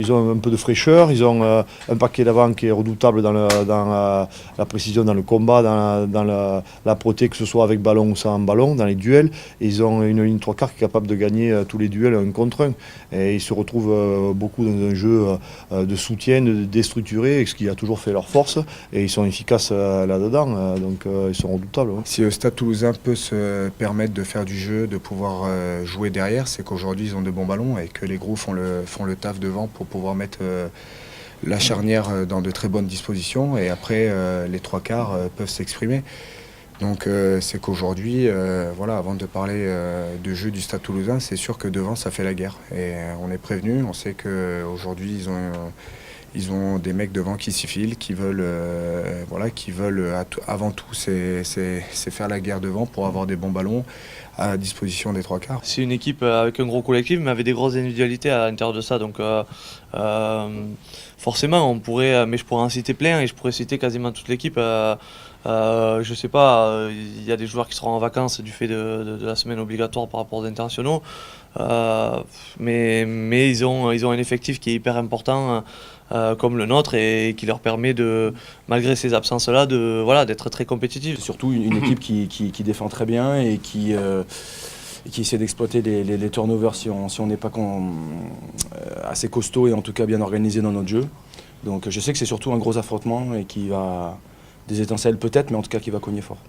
Ils ont un peu de fraîcheur, ils ont un paquet d'avant qui est redoutable dans la précision, dans le combat, dans la portée, que ce soit avec ballon ou sans ballon, dans les duels. Et ils ont une ligne 3/4 qui est capable de gagner tous les duels 1 contre 1. Et ils se retrouvent beaucoup dans un jeu de soutien, déstructuré, ce qui a toujours fait leur force. Et ils sont efficaces là-dedans, donc ils sont redoutables. Ouais. Si le Stade Toulousain peut se permettre de faire du jeu, de pouvoir jouer derrière, c'est qu'aujourd'hui ils ont de bons ballons et que les gros font le taf devant pour pouvoir mettre la charnière dans de très bonnes dispositions et après les 3/4 peuvent s'exprimer. Donc c'est qu'aujourd'hui, voilà, avant de parler de jeu du Stade Toulousain, c'est sûr que devant ça fait la guerre. Et on est prévenu, on sait qu'aujourd'hui ils ont des mecs devant qui s'y filent, qui veulent, avant tout c'est faire la guerre devant pour avoir des bons ballons à disposition des 3/4. C'est une équipe avec un gros collectif, mais avec des grosses individualités à l'intérieur de ça. Donc forcément, mais je pourrais en citer plein et je pourrais citer quasiment toute l'équipe. Je sais pas, il y a des joueurs qui seront en vacances du fait de la semaine obligatoire par rapport aux internationaux. Mais ils ont un effectif qui est hyper important comme le nôtre et qui leur permet malgré ces absences-là, d'être très compétitifs. C'est surtout une équipe qui défend très bien et qui essaie d'exploiter les turnovers si on n'est pas assez costaud et en tout cas bien organisé dans notre jeu. Donc je sais que c'est surtout un gros affrontement et qui va des étincelles peut-être, mais en tout cas qui va cogner fort.